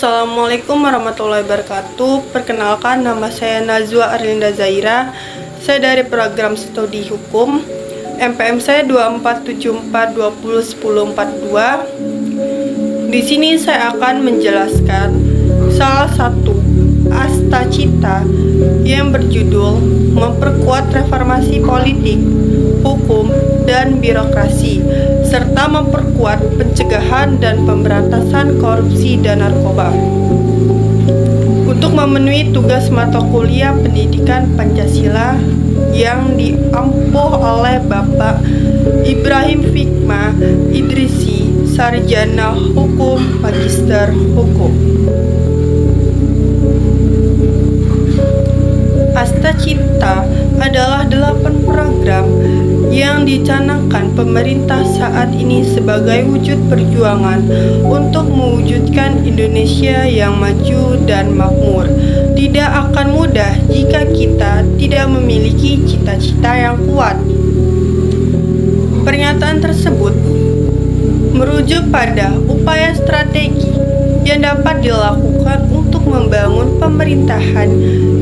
Assalamualaikum warahmatullahi wabarakatuh. Perkenalkan, nama saya Nazwa Arlinda Zaira. Saya dari program studi hukum. MPM saya 2474201042. Di sini saya akan menjelaskan salah satu astacita yang berjudul memperkuat reformasi politik, hukum, dan birokrasi, serta memperkuat pencegahan dan pemberantasan korupsi dan narkoba. Untuk memenuhi tugas mata kuliah pendidikan Pancasila yang diampuh oleh Bapak Ibrahim Fikma Idrisi, Sarjana Hukum, Magister Hukum. Astacita adalah 8 program yang dicanangkan pemerintah saat ini sebagai wujud perjuangan untuk mewujudkan Indonesia yang maju dan makmur. Tidak akan mudah jika kita tidak memiliki cita-cita yang kuat. Pernyataan tersebut merujuk pada upaya strategi yang dapat dilakukan untuk membangun pemerintahan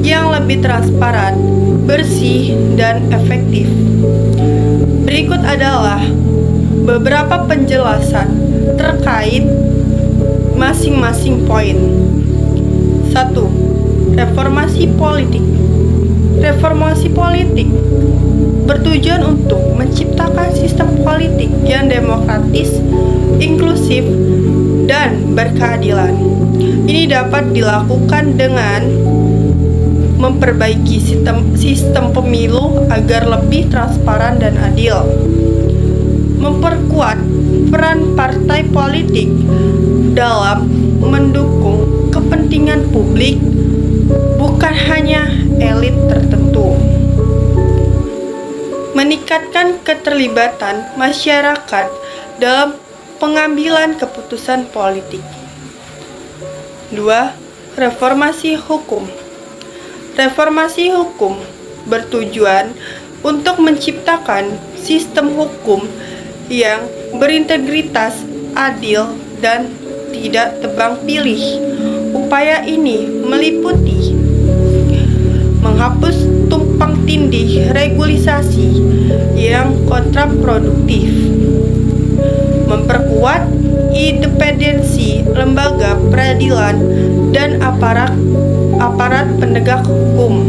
yang lebih transparan, bersih, dan efektif. Berikut adalah beberapa penjelasan terkait masing-masing poin. 1. Reformasi politik. Reformasi politik bertujuan untuk menciptakan sistem politik yang demokratis, inklusif, dan berkeadilan. Ini dapat dilakukan dengan memperbaiki sistem pemilu agar lebih transparan dan adil, memperkuat peran partai politik dalam mendukung kepentingan publik, bukan hanya elit tertentu, meningkatkan keterlibatan masyarakat dalam pengambilan keputusan politik. 2. Reformasi hukum. Reformasi hukum bertujuan untuk menciptakan sistem hukum yang berintegritas, adil, dan tidak tebang pilih. Upaya ini meliputi menghapus tumpang tindih regulasi yang kontraproduktif, memperkuat independensi lembaga peradilan dan aparat penegak hukum,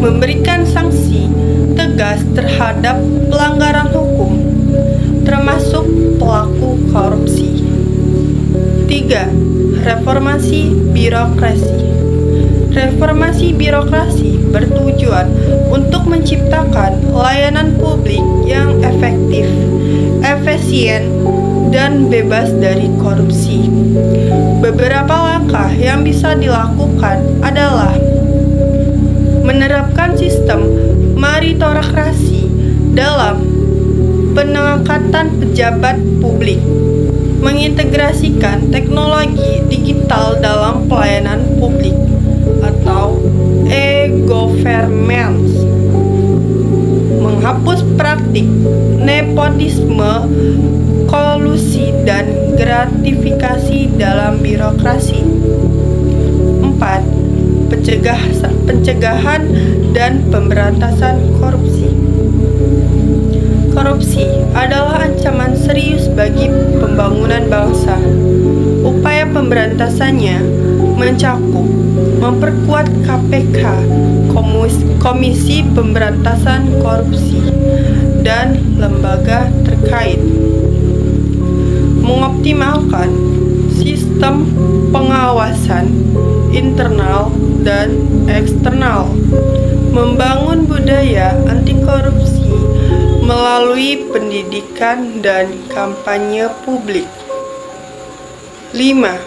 memberikan sanksi tegas terhadap pelanggaran hukum, termasuk pelaku korupsi. 3. Reformasi birokrasi. Reformasi birokrasi bertujuan untuk menciptakan layanan publik yang efektif, efisien, dan bebas dari korupsi. Beberapa langkah yang bisa dilakukan adalah menerapkan sistem meritokrasi dalam pengangkatan pejabat publik, mengintegrasikan teknologi digital dalam pelayanan publik atau e-government, menghapus praktik nepotisme, kolusi, dan gratifikasi dalam birokrasi. 4. Pencegahan dan pemberantasan korupsi. Korupsi adalah ancaman serius bagi pembangunan bangsa. Upaya pemberantasannya mencakup memperkuat KPK, Komisi Pemberantasan Korupsi, dan lembaga terkait, mengoptimalkan sistem pengawasan internal dan eksternal, membangun budaya anti korupsi melalui pendidikan dan kampanye publik. 5.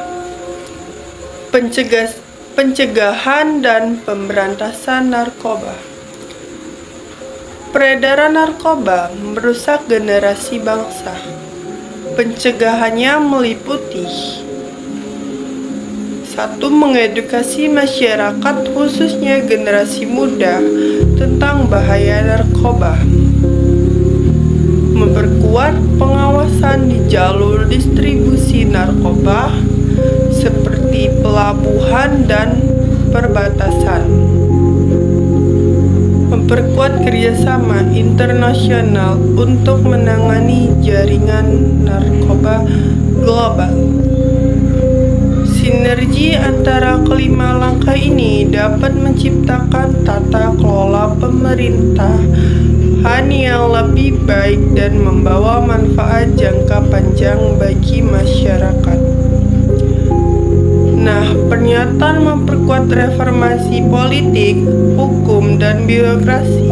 Pencegahan dan pemberantasan narkoba. Peredaran narkoba merusak generasi bangsa. Pencegahannya meliputi 1. Mengedukasi masyarakat khususnya generasi muda tentang bahaya narkoba, memperkuat pengawasan di jalur distribusi narkoba, pelabuhan dan perbatasan. Memperkuat kerjasama internasional untuk menangani jaringan narkoba global. Sinergi antara kelima langkah ini dapat menciptakan tata kelola pemerintahan yang lebih baik dan membawa manfaat jangka panjang bagi masyarakat. Nah, pernyataan memperkuat reformasi politik, hukum, dan birokrasi,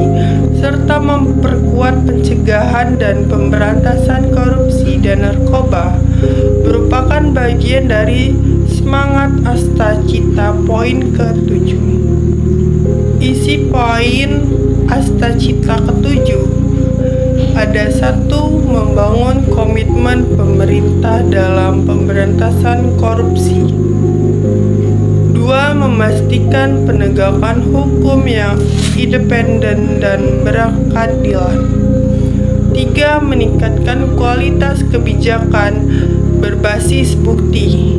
serta memperkuat pencegahan dan pemberantasan korupsi dan narkoba merupakan bagian dari semangat Astacita poin ke-7. Isi poin Astacita ke-7 ada: 1. Membangun komitmen pemerintah dalam pemberantasan korupsi. 2. Memastikan penegakan hukum yang independen dan berkeadilan. 3. Meningkatkan kualitas kebijakan berbasis bukti.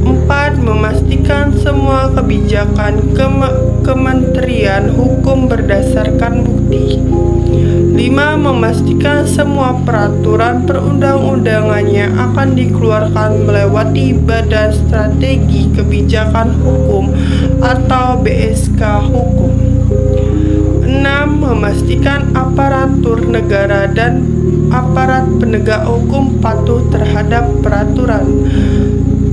4. Memastikan semua kebijakan Kementerian Hukum berdasarkan bukti. 5. Memastikan semua peraturan perundang-undangannya akan dikeluarkan melewati Badan Strategi Kebijakan Hukum atau BSK Hukum. 6. Memastikan aparatur negara dan aparat penegak hukum patuh terhadap peraturan.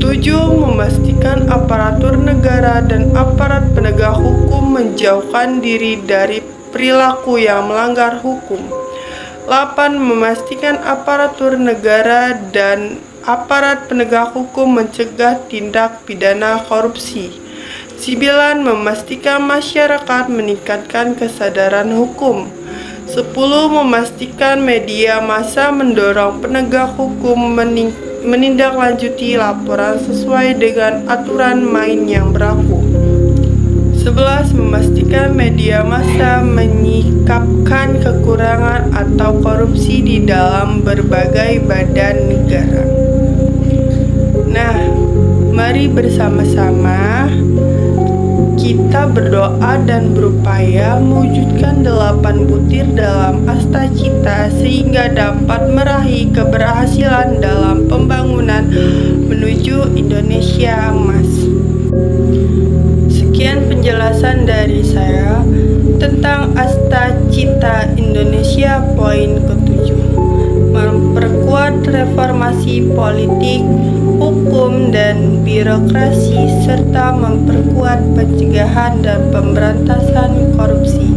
7. Memastikan aparatur negara dan aparat penegak hukum menjauhkan diri dari perilaku yang melanggar hukum. 8. Memastikan aparatur negara dan aparat penegak hukum mencegah tindak pidana korupsi. 9. Memastikan masyarakat meningkatkan kesadaran hukum. 10. Memastikan media massa mendorong penegak hukum menindaklanjuti laporan sesuai dengan aturan main yang berlaku. 11. Memastikan media massa menyikapkan kekurangan atau korupsi di dalam berbagai badan negara. Nah, mari bersama-sama kita berdoa dan berupaya mewujudkan 8 butir dalam Astacita sehingga dapat meraih keberhasilan dalam pembangunan menuju Indonesia Emas. Sekian penjelasan dari saya tentang Astacita Indonesia poin ke-7. Memperkuat reformasi politik, hukum, dan birokrasi serta memperkuat pencegahan dan pemberantasan korupsi.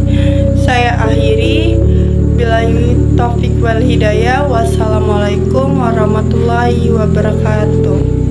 Saya akhiri, billahi taufiq wal hidayah. Wassalamualaikum warahmatullahi wabarakatuh.